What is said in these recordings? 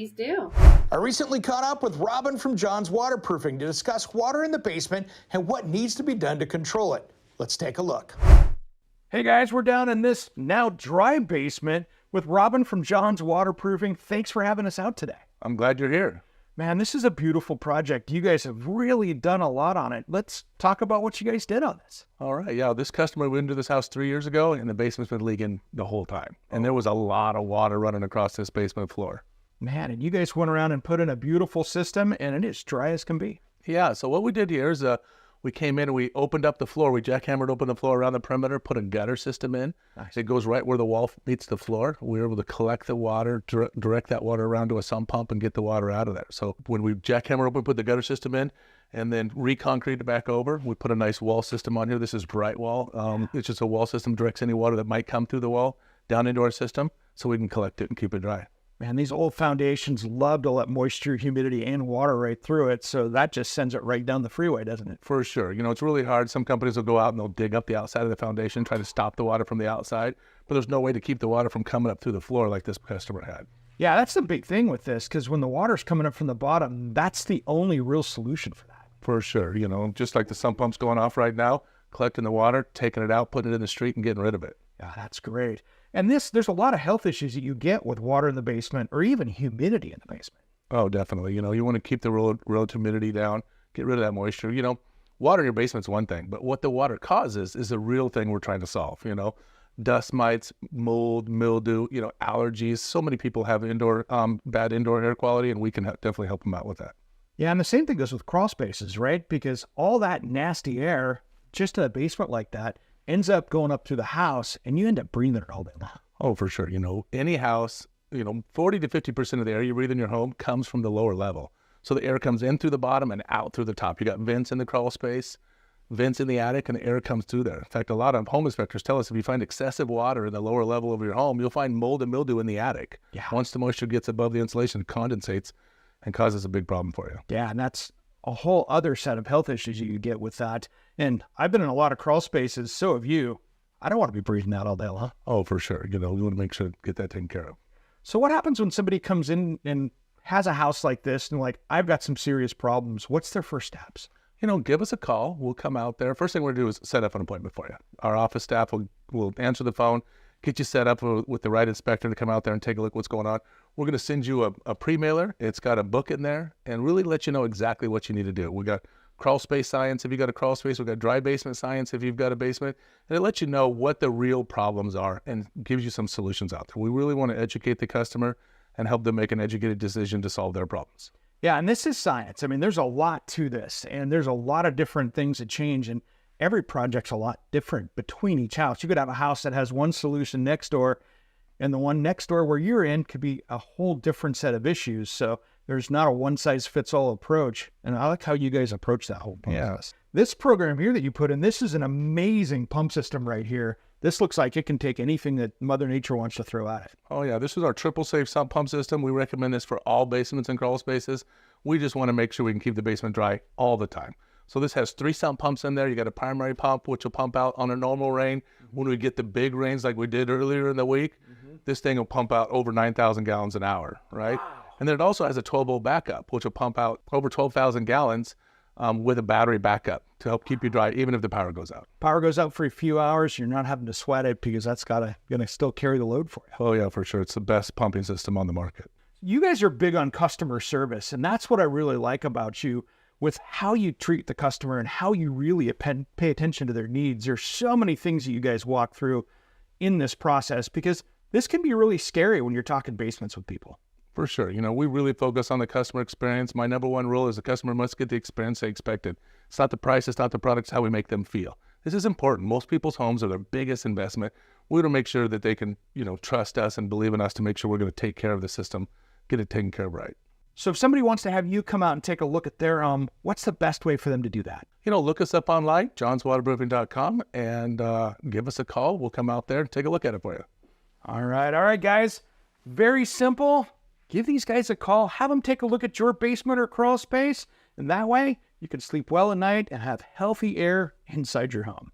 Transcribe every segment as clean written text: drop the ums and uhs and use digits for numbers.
Please do. I recently caught up with Robin from John's Waterproofing to discuss water in the basement and what needs to be done to control it. Let's take a look. Hey guys, we're down in this now dry basement with Robin from John's Waterproofing. Thanks for having us out today. I'm glad you're here. Man, this is a beautiful project. You guys have really done a lot on it. Let's talk about what you guys did on this. All right, yeah, this customer went into this house 3 years ago and the basement's been leaking the whole time. And there was a lot of water running across this basement floor. Man, and you guys went around and put in a beautiful system and it is dry as can be. Yeah, so what we did here is we came in and we opened up the floor. We jackhammered open the floor around the perimeter, put a gutter system in. Nice. It goes right where the wall meets the floor. We were able to collect the water, direct that water around to a sump pump and get the water out of there. So when we jackhammer open, put the gutter system in and then re-concrete it back over, we put a nice wall system on here. This is bright wall. It's just a wall system, directs any water that might come through the wall down into our system so we can collect it and keep it dry. Man, these old foundations love to let moisture, humidity, and water right through it, so that just sends it right down the freeway, doesn't it? For sure. You know, it's really hard. Some companies will go out and they'll dig up the outside of the foundation, try to stop the water from the outside, but there's no way to keep the water from coming up through the floor like this customer had. Yeah, that's the big thing with this, because when the water's coming up from the bottom, that's the only real solution for that. For sure. You know, just like the sump pump's going off right now, collecting the water, taking it out, putting it in the street, and getting rid of it. Yeah, that's great. And there's a lot of health issues that you get with water in the basement or even humidity in the basement. Oh, definitely. You know, you want to keep the relative humidity down, get rid of that moisture. You know, water in your basement's one thing, but what the water causes is a real thing we're trying to solve. You know, dust mites, mold, mildew, you know, allergies. So many people have bad indoor air quality, and we can definitely help them out with that. Yeah, and the same thing goes with crawl spaces, right? Because all that nasty air just in a basement like that ends up going up through the house and you end up breathing it all day long. Oh, for sure. You know, any house, you know, 40 to 50% of the air you breathe in your home comes from the lower level. So the air comes in through the bottom and out through the top. You got vents in the crawl space, vents in the attic, and the air comes through there. In fact, a lot of home inspectors tell us if you find excessive water in the lower level of your home, you'll find mold and mildew in the attic. Yeah. Once the moisture gets above the insulation, it condensates and causes a big problem for you. Yeah, and that's a whole other set of health issues you get with that. And I've been in a lot of crawl spaces, so have you. I don't want to be breathing that all day long. Oh, for sure. You know, you want to make sure to get that taken care of. So what happens when somebody comes in and has a house like this and like, I've got some serious problems? What's their first steps? You know, give us a call. We'll come out there. First thing we're going to do is set up an appointment for you. Our office staff will answer the phone, get you set up with the right inspector to come out there and take a look what's going on. We're going to send you a pre-mailer. It's got a book in there and really let you know exactly what you need to do. We got crawl space science if you got a crawl space. We've got dry basement science if you've got a basement. And it lets you know what the real problems are and gives you some solutions out there. We really want to educate the customer and help them make an educated decision to solve their problems. Yeah, and this is science. I mean, there's a lot to this, and there's a lot of different things that change, and every project's a lot different between each house. You could have a house that has one solution next door, and the one next door where you're in could be a whole different set of issues. So there's not a one-size-fits-all approach, and I like how you guys approach that whole process. Yeah. This program here that you put in, this is an amazing pump system right here. This looks like it can take anything that Mother Nature wants to throw at it. Oh yeah, this is our triple safe sump pump system. We recommend this for all basements and crawl spaces. We just want to make sure we can keep the basement dry all the time. So this has 3 sump pumps in there. You got a primary pump, which will pump out on a normal rain. When we get the big rains like we did earlier in the week, this thing will pump out over 9,000 gallons an hour, right? Wow. And then it also has a 12-volt backup, which will pump out over 12,000 gallons with a battery backup to help keep you dry, even if the power goes out. Power goes out for a few hours, you're not having to sweat it because that's gonna still carry the load for you. Oh yeah, for sure. It's the best pumping system on the market. You guys are big on customer service, and that's what I really like about you with how you treat the customer and how you really pay attention to their needs. There's so many things that you guys walk through in this process because this can be really scary when you're talking basements with people. For sure. You know, we really focus on the customer experience. My number one rule is the customer must get the experience they expected. It's not the price, it's not the product, it's how we make them feel. This is important. Most people's homes are their biggest investment. We want to make sure that they can, you know, trust us and believe in us to make sure we're going to take care of the system, get it taken care of right. So if somebody wants to have you come out and take a look at their what's the best way for them to do that? You know, look us up online, johnswaterproofing.com, and give us a call. We'll come out there and take a look at it for you. All right, guys. Very simple. Give these guys a call. Have them take a look at your basement or crawl space, and that way you can sleep well at night and have healthy air inside your home.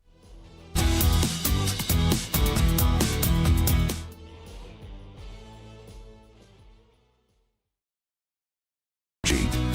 G.